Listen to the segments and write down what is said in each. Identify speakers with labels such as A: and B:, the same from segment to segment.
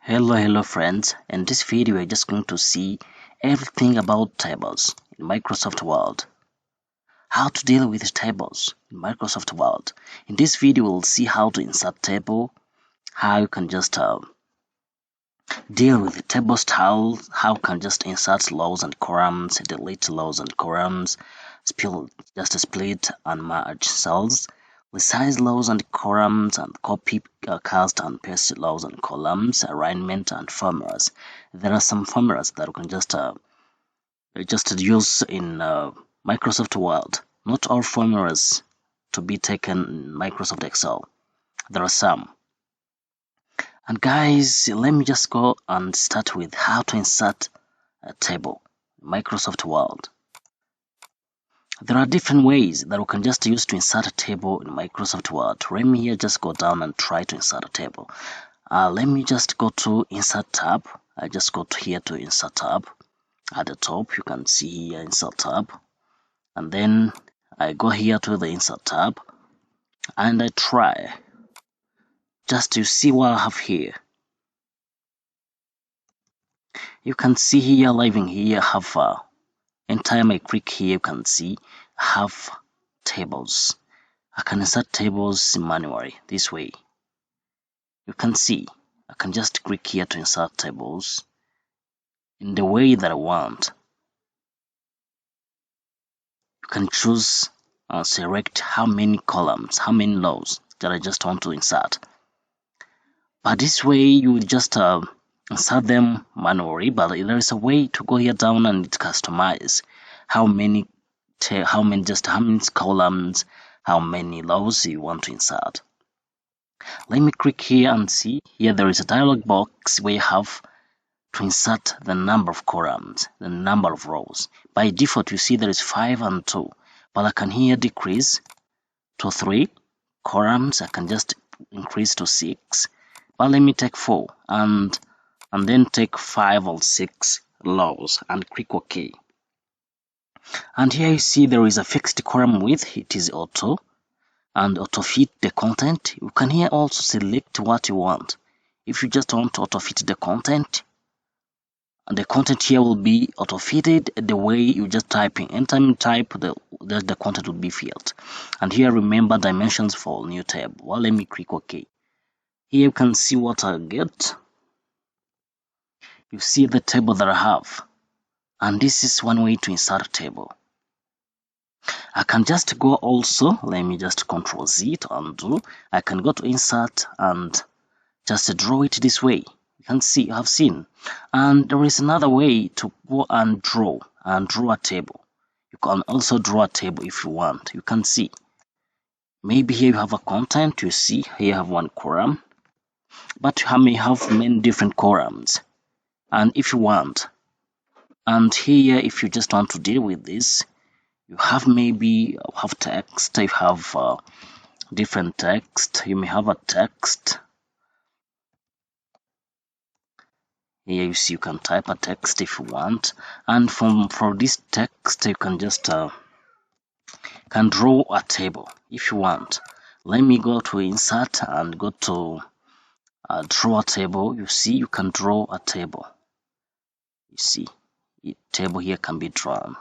A: Hello friends. In this video we're just going to see everything about tables in Microsoft Word. How to deal with tables in Microsoft Word. In this video we'll see how to insert table, how you can just deal with the table style, how you can just insert rows and columns, delete rows and columns, split and merge cells, resize rows and columns, and copy, cast and paste rows and columns, alignment and formulas. There are some formulas that you can just use in Microsoft Word. Not all formulas to be taken in Microsoft Excel. There are some. And guys, let me just go and start with how to insert a table in Microsoft Word. There are different ways that we can just use to insert a table in Microsoft Word. Let me here just go down and try to insert a table. Let me just go to Insert tab. I just go to here to Insert tab. At the top, you can see here Insert tab. And then I go here to the Insert tab. And I try just to see what I have here. You can see here, living here, have anytime I click here, you can see have tables. I can insert tables manually this way. You can see I can just click here to insert tables in the way that I want. You can choose and select how many columns, how many rows that I just want to insert. But this way you just insert them manually, but there is a way to go here down and customize how many columns, how many rows you want to insert. Let me click here and see here there is a dialog box where you have to insert the number of columns, the number of rows. By default you see there is 5 and 2, but I can here decrease to 3 columns. I can just increase to 6, but let me take 4 and then take 5 or 6 rows and click OK. And here you see there is a fixed column width, it is auto, and auto fit the content. You can here also select what you want. If you just want to auto fit the content, and the content here will be auto fitted the way you just type in. Anytime you type, the content will be filled. And here remember dimensions for new tab. Well, let me click OK. Here you can see what I get. You see the table that I have. And this is one way to insert a table. I can just go also, let me just Control Z to undo. I can go to insert and just draw it this way. You can see, you have seen. And there is another way to go and draw a table. You can also draw a table if you want. You can see. Maybe here you have a content, you see, here you have one column. But you may have many different columns. And if you want, and here if you just want to deal with this, you have maybe have text, you have different text, you may have a text. Here you see you can type a text if you want, and for this text you can just can draw a table if you want. Let me go to insert and go to draw a table. You see you can draw a table. You see a table here can be drawn.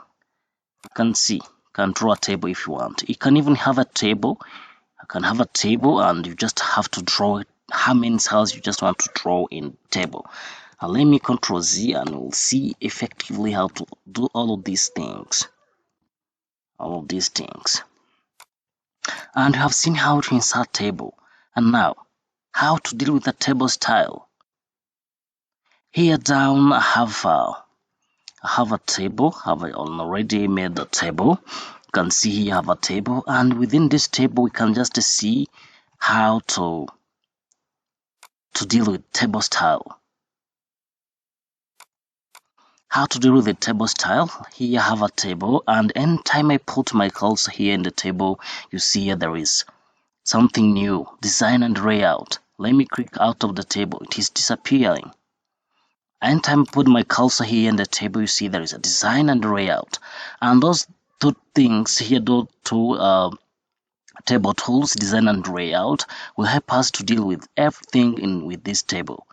A: You can see you can draw a table if you want. You can even have a table. You can have a table and you just have to draw it, how many cells you just want to draw in table. Let me Control Z and we'll see effectively how to do all of these things. And you have seen how to insert table. And now, how to deal with the table style. Here down I have a table. I have already made the table. You can see here I have a table, and within this table we can just see how to deal with table style. How to deal with the table style. Here I have a table, and anytime I put my cursor here in the table, you see here there is something new, design and layout. Let me click out of the table, it is disappearing. Anytime I put my cursor here in the table, you see there is a design and layout. And those two things here, those two table tools, design and layout, will help us to deal with everything with this table.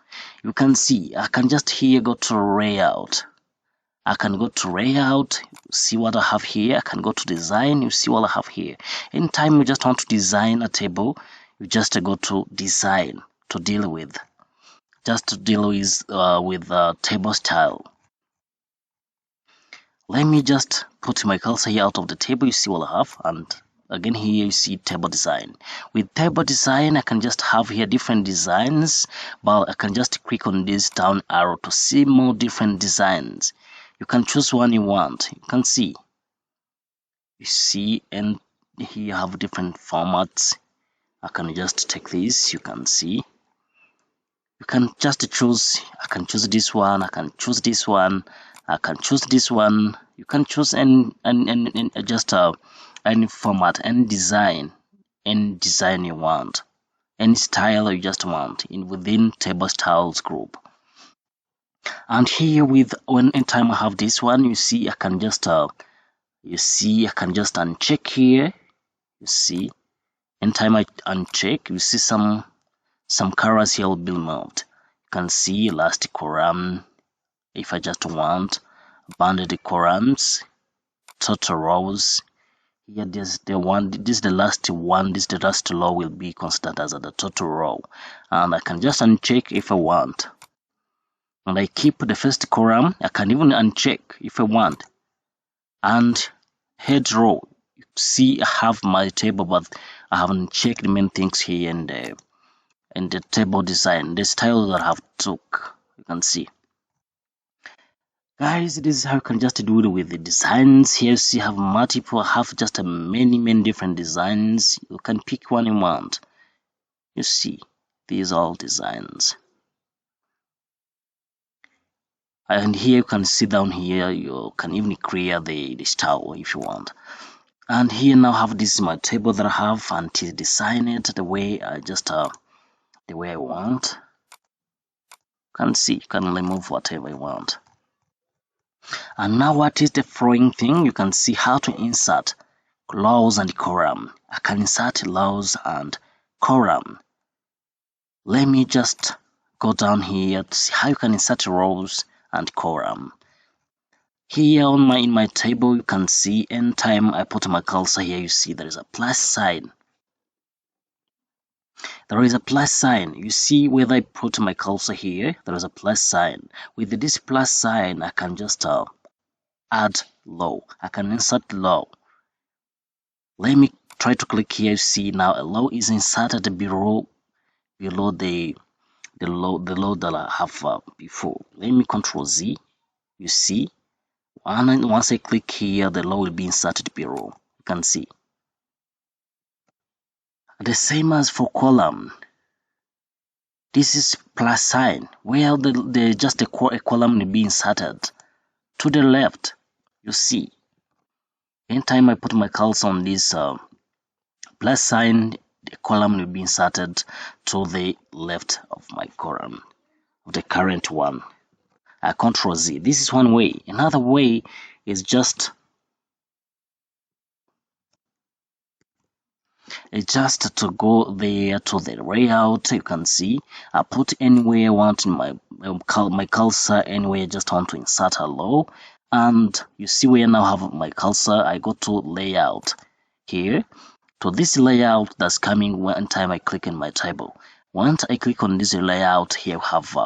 A: You can see I can just here go to layout. I can go to layout, see what I have here. I can go to design, you see what I have here. Anytime you just want to design a table, you just go to design to deal with. Just to deal with table style. Let me just put my cursor here out of the table, you see what I have, and again here you see table design. With table design, I can just have here different designs, but I can just click on this down arrow to see more different designs. You can choose one you want. You can see, and here you have different formats. I can just take this, you can see. You can just choose, I can choose this one, I can choose this one, I can choose this one. You can choose and just any format, any design you want, any style you just want within table styles group. And here anytime I have this one, you see I can just I can just uncheck here. You see, anytime I uncheck, you see some colors here will be removed. You can see elastic column. If I just want bounded columns, total rows, here this is the last one, this the last row will be considered as the total row, and I can just uncheck if I want, and I keep the first column. I can even uncheck if I want. And head row, you see I have my table, but I haven't checked the main things here in the table design, the style that I have took. You can see, guys, this is how you can just do it with the designs. Here you see I have multiple, I have just many different designs. You can pick one you want. You see, these are all designs. And here you can see down here, you can even create the style if you want. And here now I have this my table that I have, and to design it the way I want. You can see, you can remove whatever you want. And now what is the flowing thing? You can see how to insert rows and column. I can insert rows and column. Let me just go down here to see how you can insert rows and column. Here in my table, you can see anytime I put my cursor here, you see there is a plus sign. There is a plus sign. You see whether I put my cursor here, there is a plus sign. With this plus sign, I can just add row. I can insert row. Let me try to click here. You see now a row is inserted below the row that I have before. Let me Control Z. You see, and once I click here, the row will be inserted below. You can see. The same as for column. This is plus sign where just a column will be inserted to the left. You see, anytime I put my cursor on this plus sign, the column will be inserted to the left of my column, of the current one. I Control Z. This is one way. Another way is just to go there to the layout. You can see I put anywhere I want in my cursor, anywhere I just want to insert a row. And you see where now I have my cursor, I go to layout here. To this layout that's coming one time I click in my table. Once I click on this layout here, I have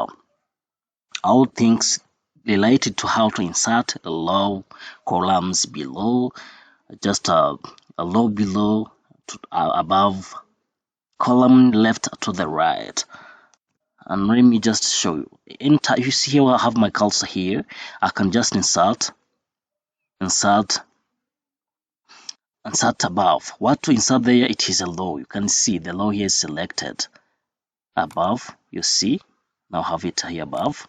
A: all things related to how to insert a row, columns below, just a row below, above, column left to the right. And let me just show you. You see here I have my cursor here. I can just insert above. What to insert there? It is a row. You can see the row here is selected. Above, you see, now have it here above.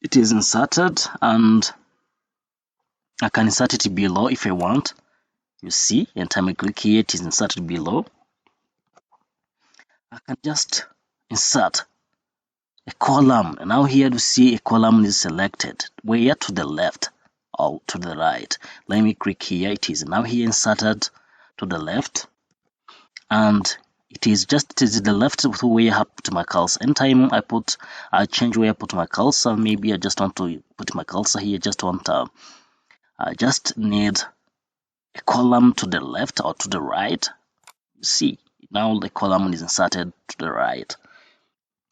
A: It is inserted, and I can insert it below if I want. You see, anytime I click here, it is inserted below. I can just insert a column. And now here to see a column is selected. Where to the left or to the right. Let me click here. It is now here inserted to the left. And It is the left where I put my cursor. Anytime I change where I put my cursor. Maybe I just want to put my cursor here. I just need a column to the left or to the right. You see, now the column is inserted to the right.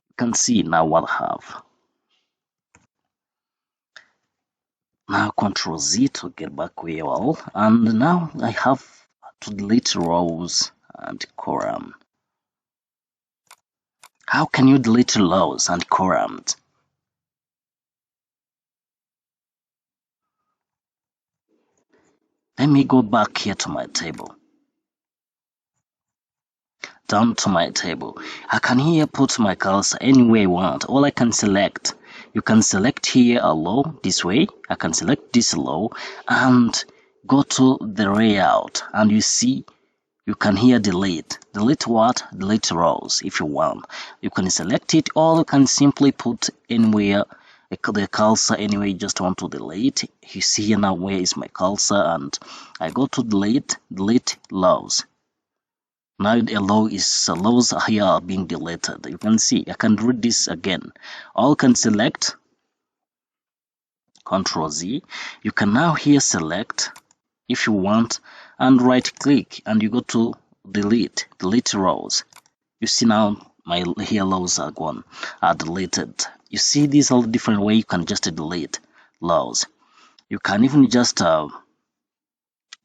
A: You can see now what I have. Now Control Z to get back where you are. And now I have to delete rows and column. How can you delete rows and columns? Let me go back here to my table. Down to my table. I can here put my cursor anywhere I want. All I can select. You can select here a row this way. I can select this row and go to the layout, and you see you can here delete. Delete what? Delete rows if you want. You can select it, or you can simply put anywhere the cursor anywhere you just want to delete. You see here now where is my cursor, and I go to delete rows. Now the rows here are being deleted. You can see I can read this again. All can select Control Z. You can now here select if you want and right click, and you go to delete rows. You see now my here rows are gone, are deleted. You see these are the different way you can just delete rows. You can even just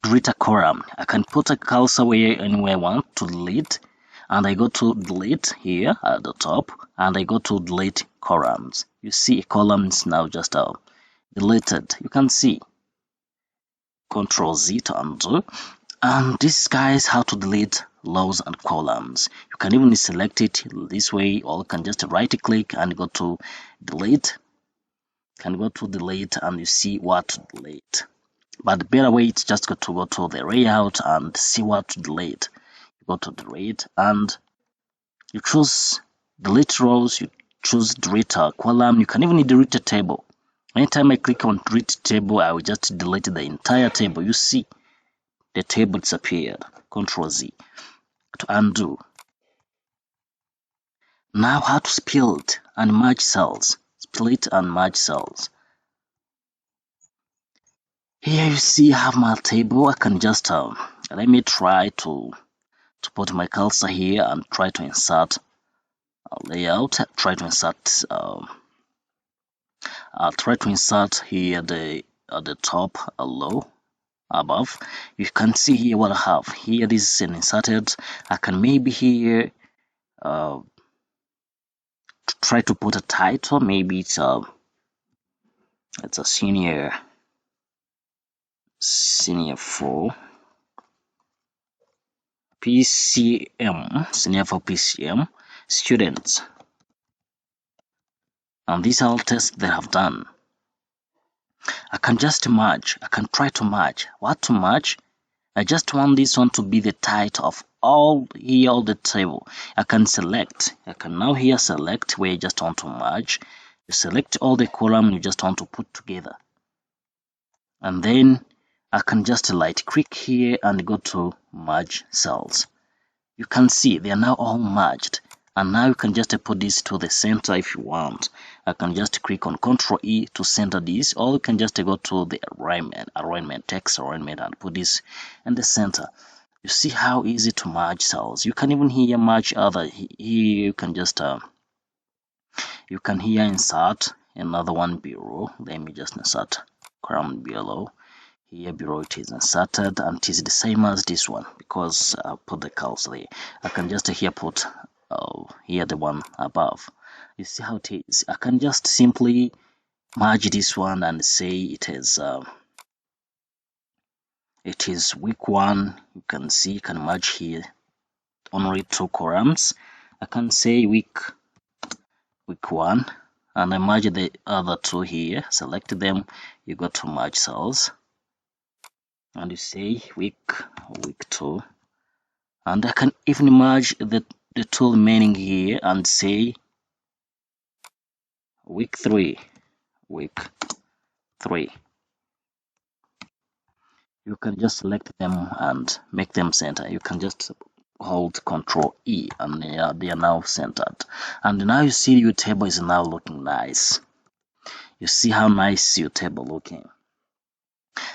A: delete a column. I can put a cursor where anywhere I want to delete, and I go to delete here at the top, and I go to delete columns. You see columns now just deleted. You can see Control Z to undo. And this guy is how to delete rows and columns. You can even select it this way, or you can just right click and go to delete. You can go to delete and you see what to delete. But the better way is just to go to the layout and see what to delete. You go to delete and you choose delete rows, you choose delete a column. You can even delete a table. Anytime I click on delete table, I will just delete the entire table. You see the table disappeared. Control Z to undo. Now how to split and merge cells. Split and merge cells. Here you see I have my table. I can just let me try to put my cursor here and try to insert a layout. Try to insert here at the top low above. You can see here what I have here. This is inserted. I can maybe here try to put a title. Maybe it's a senior 4 PCM, senior 4 PCM students. And these are all tests they have done. I can just merge. I can try to merge. What to merge? I just want this one to be the title of all the table. I can select. I can now here select where you just want to merge. You select all the column you just want to put together. And then I can just right click here and go to merge cells. You can see they are now all merged, and now you can just put this to the center if you want. I can just click on Ctrl E to center this, or you can just go to the arrangement, text arrangement, and put this in the center. You see how easy to merge cells. You can even here merge other. Here you can just you can here insert another one below. Let me just insert column below. Here below it is inserted, and it is the same as this one because I put the cursor there. I can just here put here the one above. You see how it is. I can just simply merge this one and say it is week 1. You can see you can merge here only 2 columns. I can say week 1, and I merge the other 2 here. Select them. You go to merge cells, and you say week 2, and I can even merge the 2 remaining here and say week 3. You can just select them and make them center. You can just hold Control E, and they are now centered. And now you see your table is now looking nice. You see how nice your table looking.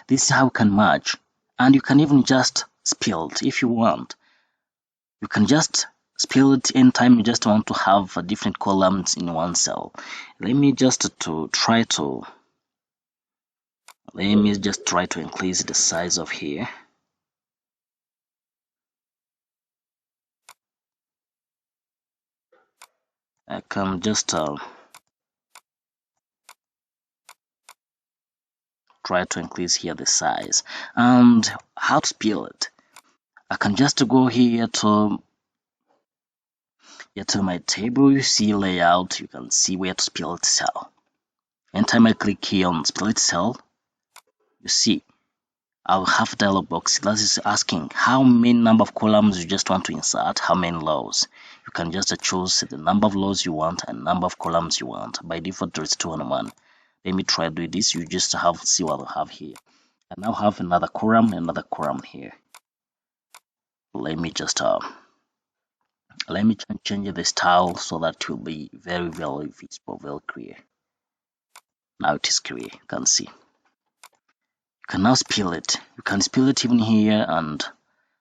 A: This is how you can merge, and you can even just split if you want. You can just split anytime you just want to have different columns in one cell. Let me just try to increase the size of here. I can just try to increase here the size. And how to split it? I can just go here to my table. You see layout, you can see where to split cell. Anytime I click here on split cell, you see I'll have a dialog box that is asking how many number of columns you just want to insert, how many rows. You can just choose the number of rows you want and number of columns you want. By default there is 2 and 1. Let me try doing this. You just have see what I have here. I now have another column here. Let me just change the style so that it will be very visible, very clear. Now it is clear, you can see. You can now split it. You can split it even here and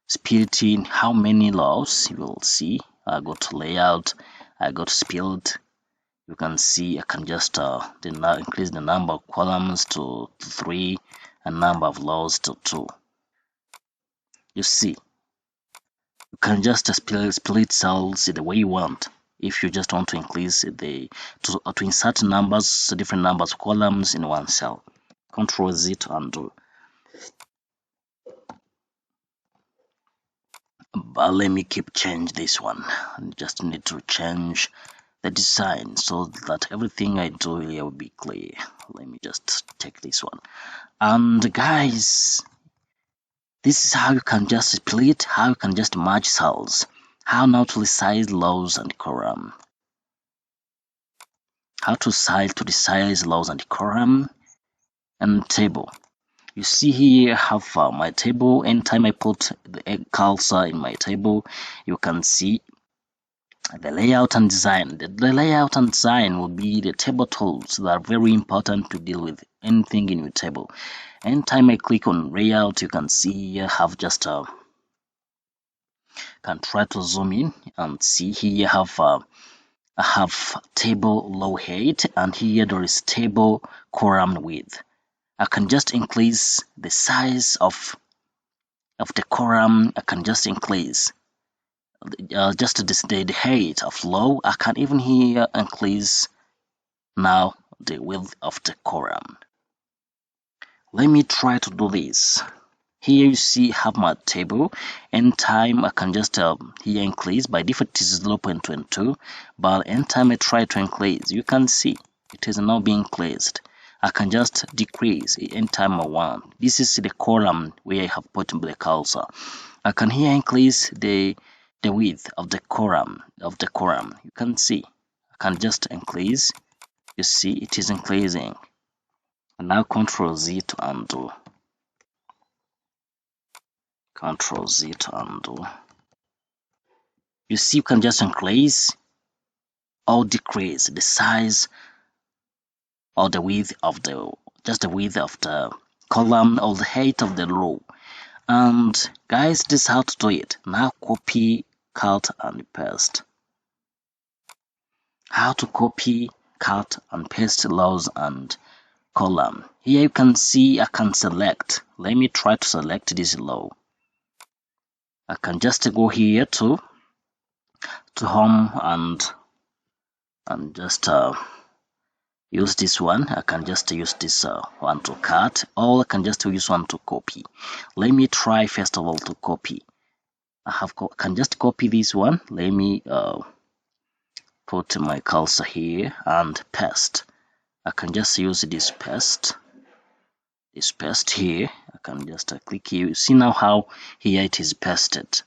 A: split in how many rows. You will see. I go to layout, I go to split. You can see I can just increase the number of columns to 3 and number of rows to 2. You see, you can just split cells the way you want. If you just want to increase to insert numbers, different numbers of columns in one cell. Control Z to undo. But let me change this one. I just need to change the design so that everything I do here will be clear. Let me just take this one. And guys, this is how you can just split, how you can just merge cells, how now to resize rows and column, how to resize rows and column and table. You see here I have my table. Anytime I put the cursor in my table, you can see the layout and design. The layout and design will be the table tools that are very important to deal with anything in your table. Anytime I click on layout, you can see I have just can try to zoom in and see here I have table row height, and here there is table column width. I can just increase the size of the column. I can just increase just the height of row. I can even here increase now the width of the column. Let me try to do this. Here you see I have my table. Anytime I can just here increase. By default it is 0.22, but anytime I try to increase, you can see it is now being increased. I can just decrease anytime I want. This is the column where I have put the cursor. I can here increase the width of the column You can see I can just increase. You see it is increasing. And now Control Z to undo. Control Z to undo. You see you can just increase or decrease the size or the width of the column or the height of the row. And guys, this is how to do it. Now copy, cut and paste. How to copy, cut and paste rows and column. Here you can see I can select. Let me try to select this row. I can just go here to home and just use this one. I can just use this one to cut, or I can just use one to copy. Let me try first of all to copy. I can just copy this one. Let me put my cursor here and paste. I can just use this paste here. I can just click here. You see now how here it is pasted.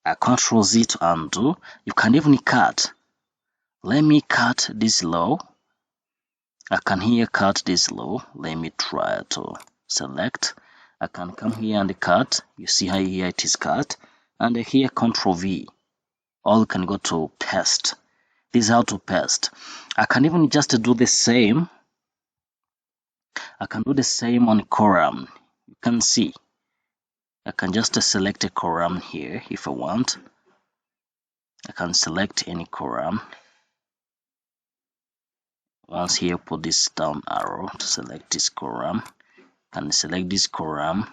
A: I Control Z to undo. You can even cut. Let me cut this row. I can here cut this row. Let me try to select. I can come here and cut. You see how here it is cut. and here Control V, or you can go to paste. This is how to paste. I can even just do the same. I can do the same on column. You can see I can just select a column here if I want. I can select any column. Once here, put this down arrow to select this column. Can select this column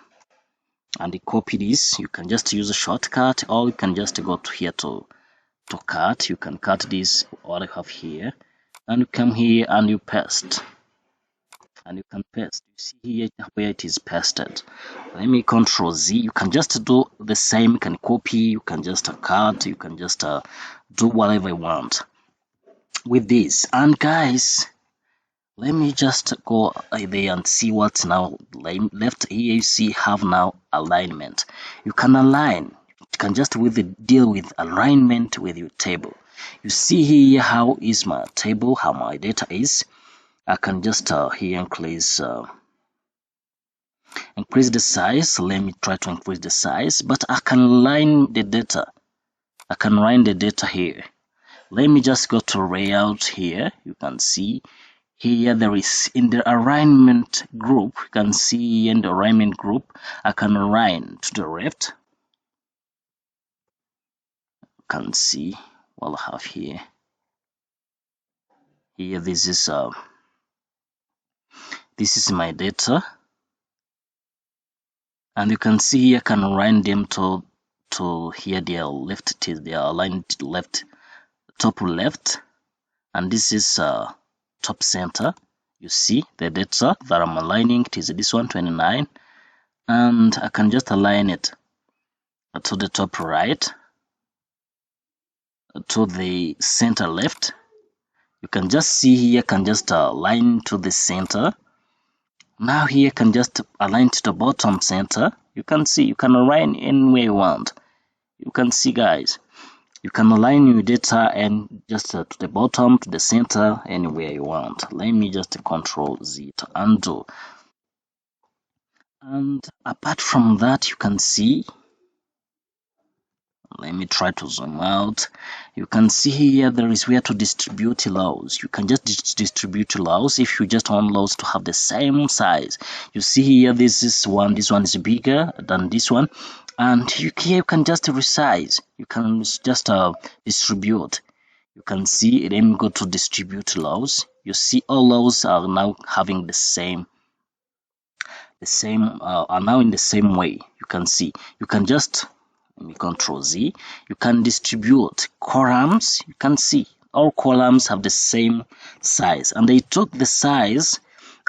A: and copy this. You can just use a shortcut, or you can just go to here to cut. You can cut this, what I have here, and you come here and you paste. And you can paste. You see here where it is pasted. Let me Control Z. You can just do the same. You can copy. You can just cut. You can just do whatever you want with this. And guys, let me just go there and see what's now left here. You see have now alignment. You can align. You can just deal with alignment with your table. You see here how is my table, how my data is. I can just here increase the size. Let me try to increase the size, but I can align the data. I can align the data here. Let me just go to layout here. You can see here there is in the alignment group. You can see in the alignment group, I can align to the left. You can see what I have here. Here this is my data, and you can see I can align them to here they are left till they are aligned left, top left, and this is top center. You see the data that I'm aligning, it is this 129, and I can just align it to the top right, to the center left. You can just see here, I can just align to the center. Now here I can just align to the bottom center. You can see you can align anywhere you want. You can see, guys, you can align your data and just to the bottom, to the center, anywhere you want. Let me just Control Z to undo. And apart from that, you can see, let me try to zoom out. You can see here there is where to distribute laws. You can just distribute laws if you just want laws to have the same size. You see here this one is bigger than this one, and here you can just resize. You can just distribute. You can see, let me go to distribute laws. You see all laws are now having the same are now in the same way. You can see you can just, let me Control Z. You can distribute columns. You can see all columns have the same size, and they took the size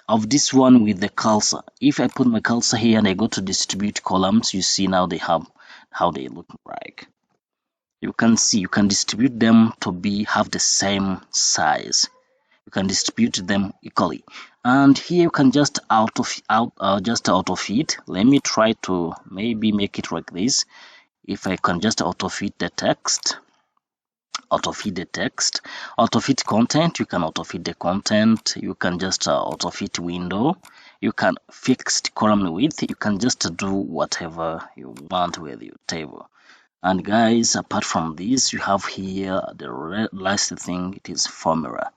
A: of this one with the cursor. If I put my cursor here and I go to distribute columns, you see now they have how they look like. You can see you can distribute them to have the same size. You can distribute them equally, and here you can just out of it. Let me try to maybe make it like this. If I can just auto fit the text, auto fit content, you can auto fit the content. You can just auto fit window. You can fix the column width. You can just do whatever you want with your table. And guys, apart from this, you have here the last thing, it is formula.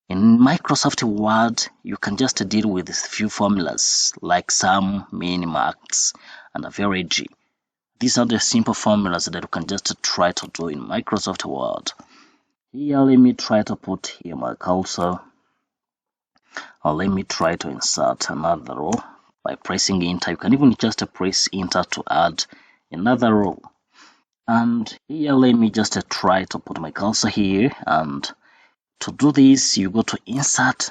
A: In Microsoft Word, you can just deal with a few formulas like sum, min, max, and average. These are the simple formulas that you can just try to do in Microsoft Word. Here, let me try to put here my cursor, or let me try to insert another row by pressing enter. You can even just press enter to add another row. And here, let me just try to put my cursor here, and to do this, you go to insert.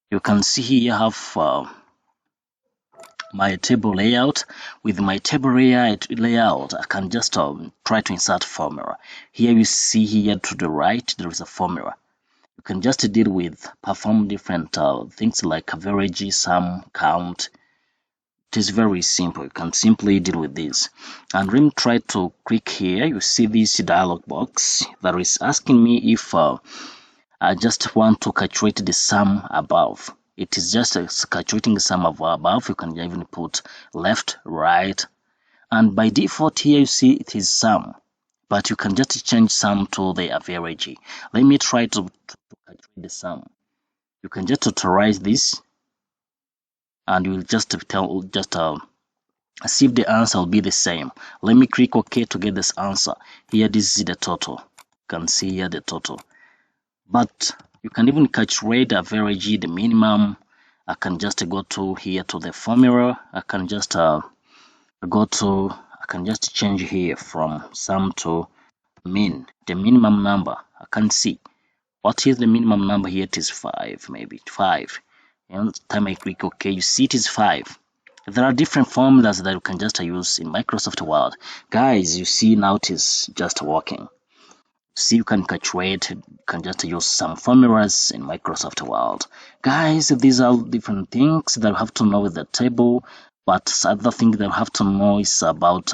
A: You can see here I have my table layout. With my table layout, I can just try to insert formula. Here you see here to the right there is a formula. You can just deal with perform different things like average, sum, count. It is very simple. You can simply deal with this. And let me try to click here. You see this dialog box that is asking me if I just want to calculate the sum above. It is just calculating the sum of above. You can even put left, right, And by default here you see it is sum, but you can just change sum to the average. Let me try to calculate the sum. You can just authorize this, and you will just see if the answer will be the same. Let me click OK to get this answer. Here, this is the total. You can see here the total. But you can even calculate the average, the minimum. I can just go to here to the formula. I can just change here from sum to mean, the minimum number. I can see what is the minimum number here. It is 5, maybe 5. And time I click OK, you see it is 5. There are different formulas that you can just use in Microsoft Word. Guys, you see now it is just working. See, you can calculate, you can just use some formulas in Microsoft Word. Guys, these are different things that you have to know with the table, but other thing that you have to know is about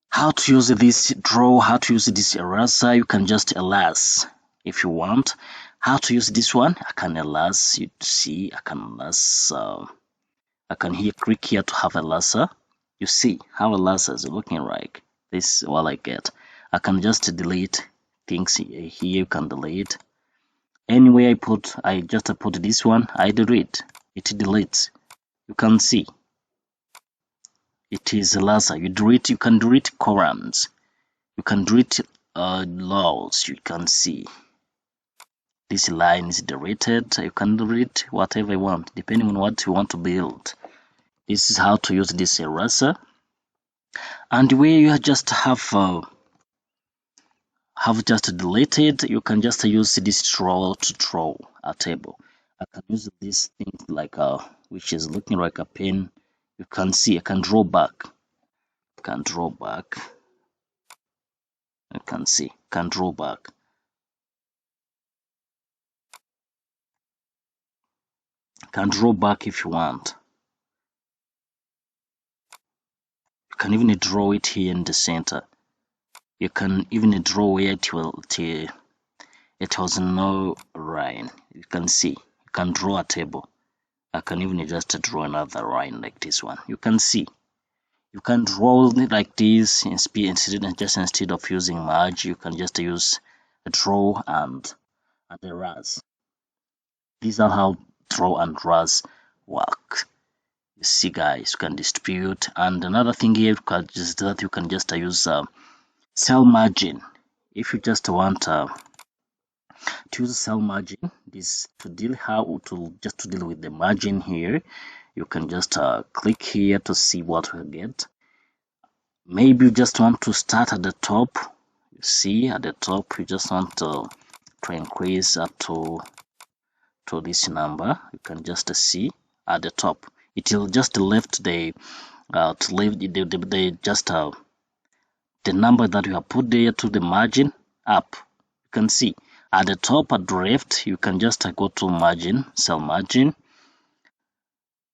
A: how to use this draw, how to use this eraser. You can just erase if you want. How to use this one, I can erase, you see, I can erase, I can here click here to have a laser. You see how a laser is looking like. This is what I get. I can just delete things here. You can delete. Anyway, I just put this one, I delete. It deletes. You can see. It is a laser. You can delete columns. You can delete laws. You can see. This line is deleted. You can delete whatever you want, depending on what you want to build. This is how to use this eraser. And where you just have just deleted, you can just use this draw to draw a table. I can use this thing like which is looking like a pen. You can see I can draw back. You can draw back. You can see can draw back. Can draw back if you want. You can even draw it here in the center. You can even draw where it was no line. You can see. You can draw a table. I can even just draw another line like this one. You can see. You can draw it like this instead of using merge. You can just use a draw and erase. These are how draw and erase work. You see, guys, you can distribute. And another thing here is that you can just use cell margin. If you just want to use cell margin, this to deal with the margin here, you can just click here to see what we get. Maybe you just want to start at the top. You see at the top you just want to increase up to this number. You can just see at the top it will just lift the the number that you have put there to the margin up. You can see at the top at the left, you can just go to margin, cell margin.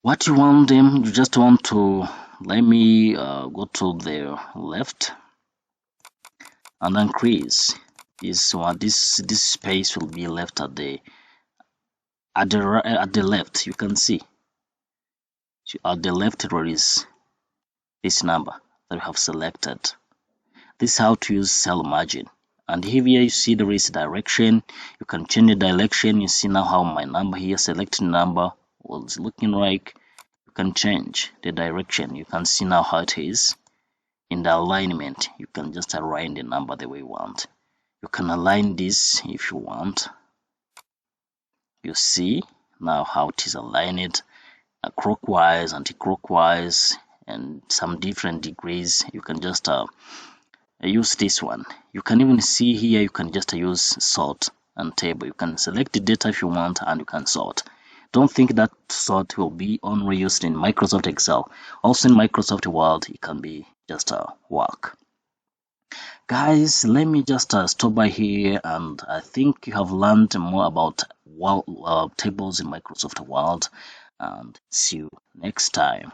A: What you want them, you just want to, let me go to the left and increase this one. This space will be left at the left. You can see at the left there is this number that we have selected. This is how to use cell margin. And here you see there is direction. You can change the direction. You see now how my number here, selecting number, was looking like. You can change the direction. You can see now how it is. In the alignment, you can just align the number the way you want. You can align this if you want. You see now how it is aligned, clockwise, anti-clockwise, and some different degrees. You can just use this one. You can even see here you can just use sort and table. You can select the data if you want and you can sort. Don't think that sort will be only used in Microsoft Excel. Also in Microsoft Word it can be just work. Guys, let me just stop by here, and I think you have learned more about tables in Microsoft Word, and see you next time.